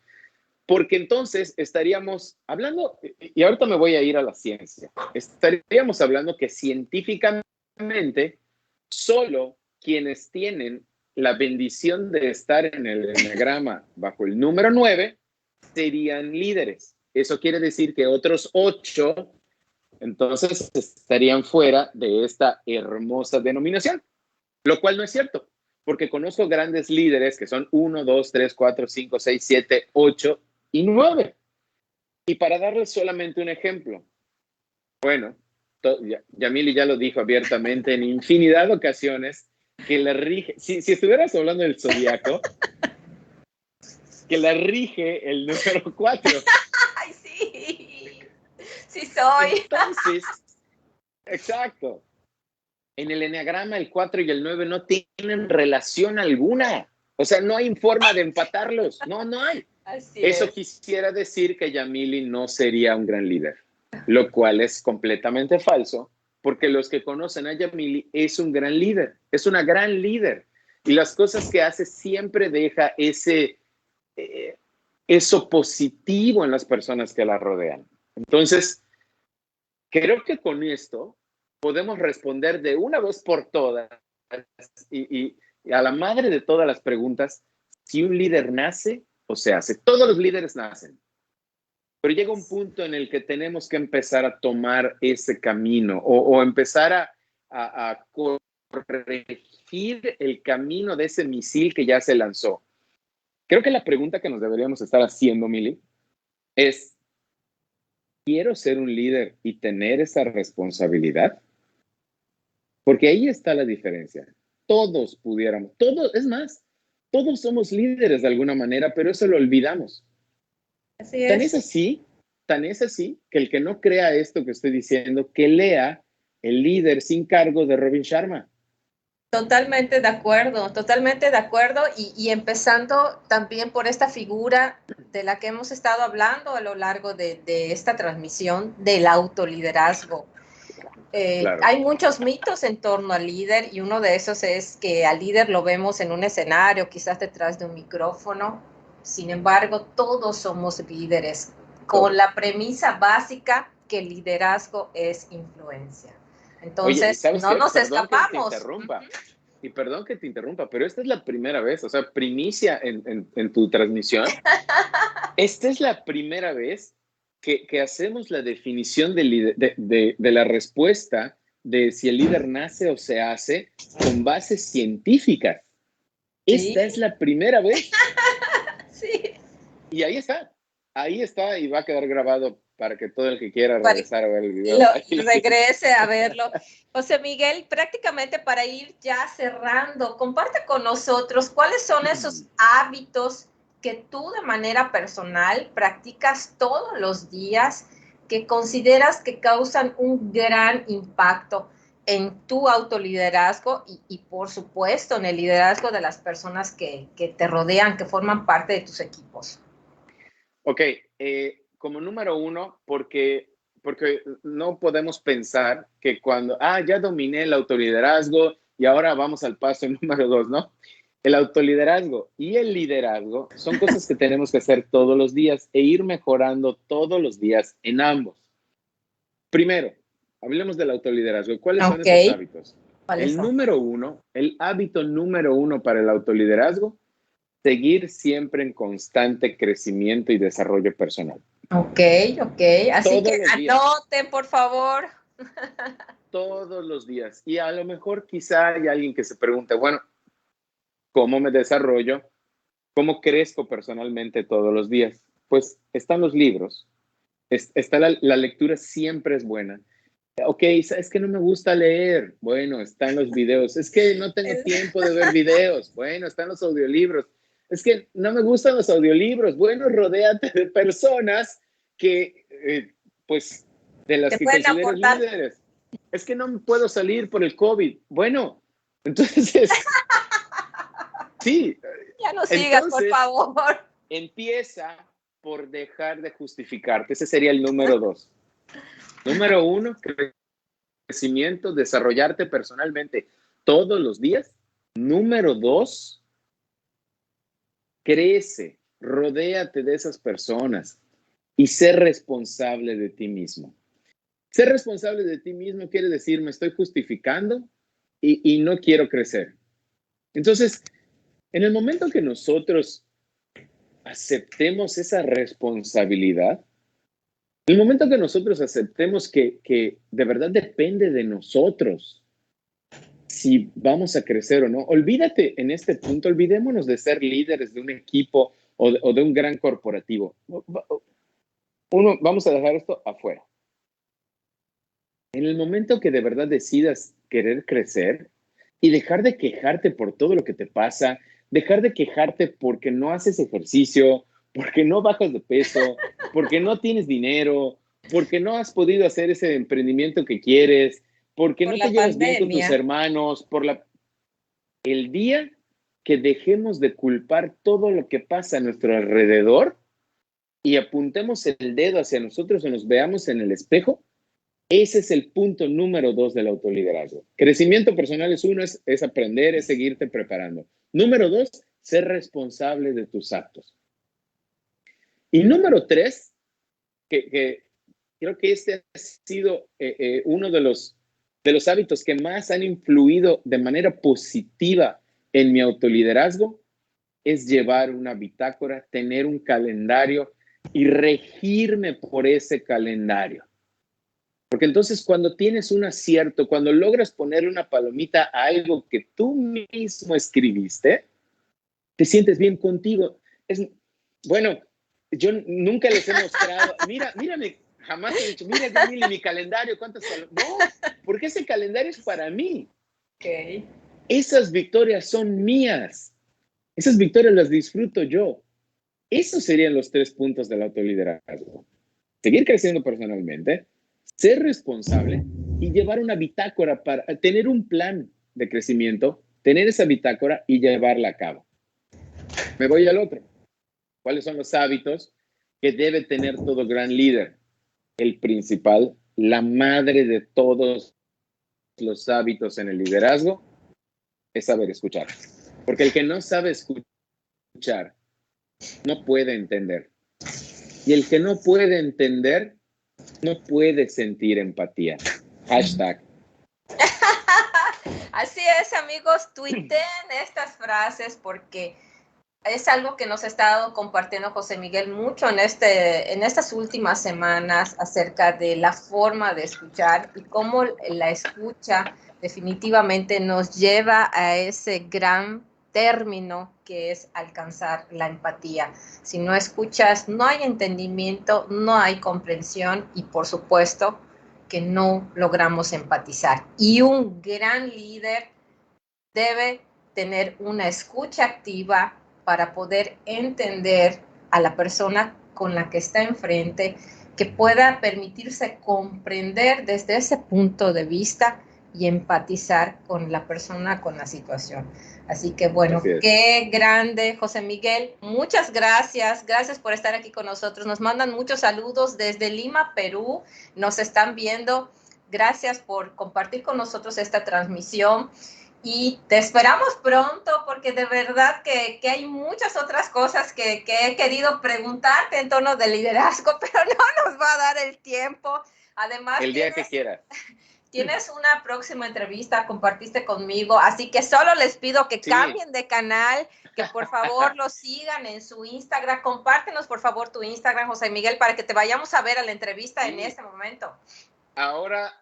Porque entonces estaríamos hablando, y ahorita me voy a ir a la ciencia, estaríamos hablando que científicamente solo quienes tienen la bendición de estar en el enagrama bajo el número 9 serían líderes. Eso quiere decir que otros 8 entonces estarían fuera de esta hermosa denominación, lo cual no es cierto, porque conozco grandes líderes que son 1, 2, 3, 4, 5, 6, 7, 8 y 9. Y para darles solamente un ejemplo, bueno, Yamili ya lo dijo abiertamente en infinidad de ocasiones, que la rige, si estuvieras hablando del zodiaco, que la rige el número 4. ¡Ay, sí! Sí soy. Entonces, exacto. En el eneagrama el 4 y el 9 no tienen relación alguna. O sea, no hay forma de empatarlos. No hay. Así Eso es. quisiera decir que Yamili no sería un gran líder. lo cual es completamente falso, porque los que conocen a Yamili es un gran líder, es una gran líder. Y las cosas que hace siempre deja eso positivo en las personas que la rodean. Entonces, creo que con esto podemos responder de una vez por todas y a la madre de todas las preguntas, si un líder nace o se hace. Todos los líderes nacen, pero llega un punto en el que tenemos que empezar a tomar ese camino o empezar a corregir el camino de ese misil que ya se lanzó. Creo que la pregunta que nos deberíamos estar haciendo, Mili, es, ¿quiero ser un líder y tener esa responsabilidad? Porque ahí está la diferencia. Todos pudiéramos, todos, es más, todos somos líderes de alguna manera, pero eso lo olvidamos. Así Tan es. tan es así que el que no crea esto que estoy diciendo, que lea El líder sin cargo de Robin Sharma. Totalmente de acuerdo y empezando también por esta figura de la que hemos estado hablando a lo largo de esta transmisión del autoliderazgo. Claro. Hay muchos mitos en torno al líder y uno de esos es que al líder lo vemos en un escenario, quizás detrás de un micrófono. Sin embargo, todos somos líderes con la premisa básica que el liderazgo es influencia. Oye, ¿y Entonces, sabes no qué? nos Perdón que te escapamos. interrumpa. Y perdón que te interrumpa, pero esta es la primera vez, o sea, primicia en tu transmisión. Esta es la primera vez que hacemos la definición de la respuesta de si el líder nace o se hace con bases científicas. Sí. Esta es la primera vez. Sí. Y ahí está y va a quedar grabado para que todo el que quiera Para regresar a ver el video. regrese a verlo. José Miguel, prácticamente para ir ya cerrando, comparte con nosotros cuáles son esos hábitos que tú de manera personal practicas todos los días que consideras que causan un gran impacto en tu autoliderazgo y por supuesto en el liderazgo de las personas que te rodean, que forman parte de tus equipos. Ok, como número uno, porque no podemos pensar que cuando, ya dominé el autoliderazgo y ahora vamos al paso número dos, ¿no? El autoliderazgo y el liderazgo son cosas que tenemos que hacer todos los días e ir mejorando todos los días en ambos. Primero, hablemos del autoliderazgo. ¿Cuáles son esos hábitos? El hábito número uno para el autoliderazgo, seguir siempre en constante crecimiento y desarrollo personal. Ok. Así que anoten, por favor. Todos los días. Y a lo mejor quizá hay alguien que se pregunte, bueno, ¿cómo me desarrollo? ¿Cómo crezco personalmente todos los días? Pues están los libros, está la lectura, siempre es buena. Ok, es que no me gusta leer. Bueno, están los videos. Es que no tengo tiempo de ver videos. Bueno, están los audiolibros. Es que no me gustan los audiolibros. Bueno, rodéate de personas que, pues, de las que consideres líderes. Es que no puedo salir por el COVID. Bueno, entonces, sí. Ya no sigas, por favor. Empieza por dejar de justificarte. Ese sería el número 2. Número 1, crecimiento, desarrollarte personalmente todos los días. Número 2, crece, rodéate de esas personas y sé responsable de ti mismo. Ser responsable de ti mismo quiere decir me estoy justificando y no quiero crecer. Entonces, en el momento que nosotros aceptemos esa responsabilidad, el momento que nosotros aceptemos que de verdad depende de nosotros si vamos a crecer o no, olvídate en este punto, olvidémonos de ser líderes de un equipo o de un gran corporativo. Vamos a dejar esto afuera. En el momento que de verdad decidas querer crecer y dejar de quejarte por todo lo que te pasa, dejar de quejarte porque no haces ejercicio, porque no bajas de peso, porque no tienes dinero, porque no has podido hacer ese emprendimiento que quieres, porque no te llevas bien con tus hermanos, el día que dejemos de culpar todo lo que pasa a nuestro alrededor, y apuntemos el dedo hacia nosotros o nos veamos en el espejo, ese es el punto número 2 del autoliderazgo. Crecimiento personal es uno, es aprender, es seguirte preparando. Número 2, ser responsable de tus actos. Y número 3, que creo que este ha sido uno de los hábitos que más han influido de manera positiva en mi autoliderazgo, es llevar una bitácora, tener un calendario y regirme por ese calendario. Porque entonces cuando tienes un acierto, cuando logras ponerle una palomita a algo que tú mismo escribiste, te sientes bien contigo. Bueno, yo nunca les he mostrado, mírame, jamás he dicho, mira, Yamile, mi calendario, ¿cuántas palomitas? No, porque ese calendario es para mí. Okay. Esas victorias son mías. Esas victorias las disfruto yo. Esos serían los 3 puntos del autoliderazgo. Seguir creciendo personalmente, ser responsable y llevar una bitácora para tener un plan de crecimiento, tener esa bitácora y llevarla a cabo. Me voy al otro. ¿Cuáles son los hábitos que debe tener todo gran líder? El principal, la madre de todos los hábitos en el liderazgo, es saber escuchar. Porque el que no sabe escuchar no puede entender. Y el que no puede entender no puede sentir empatía. Hashtag. Así es, amigos, tuiteen estas frases porque es algo que nos ha estado compartiendo José Miguel mucho en estas últimas semanas acerca de la forma de escuchar y cómo la escucha definitivamente nos lleva a ese gran término que es alcanzar la empatía. Si no escuchas, no hay entendimiento, no hay comprensión y por supuesto que no logramos empatizar. Y un gran líder debe tener una escucha activa para poder entender a la persona con la que está enfrente, que pueda permitirse comprender desde ese punto de vista y empatizar con la persona, con la situación. Así que bueno, qué grande, José Miguel. Muchas gracias. Gracias por estar aquí con nosotros. Nos mandan muchos saludos desde Lima, Perú. Nos están viendo. Gracias por compartir con nosotros esta transmisión. Y te esperamos pronto porque de verdad que hay muchas otras cosas que he querido preguntarte en torno de liderazgo, pero no nos va a dar el tiempo. Además, el día que quieras. Tienes una próxima entrevista, compartiste conmigo, así que solo les pido que cambien de canal, que por favor lo sigan en su Instagram. Compártenos por favor tu Instagram, José Miguel, para que te vayamos a ver a la entrevista en este momento. Ahora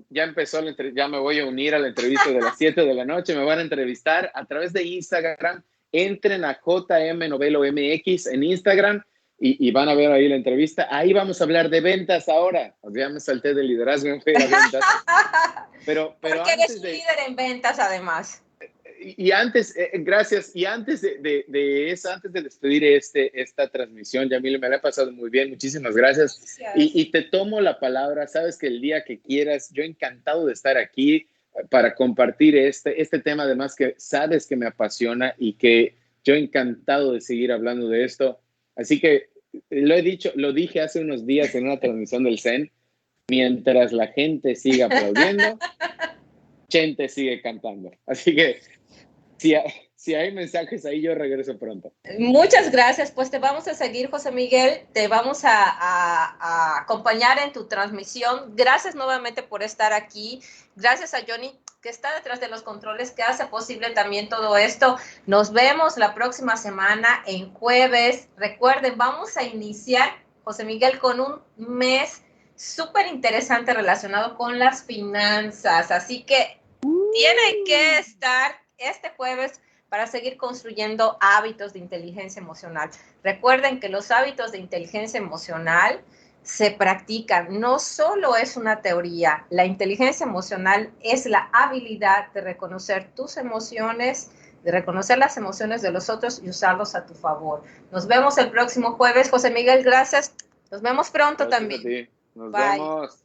ya empezó ya me voy a unir a la entrevista de las 7 de la noche, me van a entrevistar a través de Instagram. Entren a JM Novelo MX en Instagram y van a ver ahí la entrevista. Ahí vamos a hablar de ventas ahora. Ya me salté de liderazgo en ventas. Pero porque eres un líder en ventas además. Y antes, gracias, y antes de eso, antes de despedir esta transmisión, Yamile, me la he pasado muy bien, muchísimas gracias. Y te tomo la palabra, sabes que el día que quieras, yo encantado de estar aquí para compartir este tema, además que sabes que me apasiona y que yo encantado de seguir hablando de esto. Así que lo dije hace unos días en una transmisión del Zen, mientras la gente siga aplaudiendo, Chente sigue cantando. Así que si hay mensajes ahí, yo regreso pronto. Muchas gracias, pues te vamos a seguir, José Miguel, te vamos a acompañar en tu transmisión. Gracias nuevamente por estar aquí. Gracias a Johnny, que está detrás de los controles, que hace posible también todo esto. Nos vemos la próxima semana en jueves. Recuerden, vamos a iniciar, José Miguel, con un mes súper interesante relacionado con las finanzas. Así que tienen que estar este jueves para seguir construyendo hábitos de inteligencia emocional. Recuerden que los hábitos de inteligencia emocional se practican, no solo es una teoría. La inteligencia emocional es la habilidad de reconocer tus emociones, de reconocer las emociones de los otros y usarlos a tu favor. Nos vemos el próximo jueves. José Miguel, gracias. Nos vemos pronto también. Nos vemos.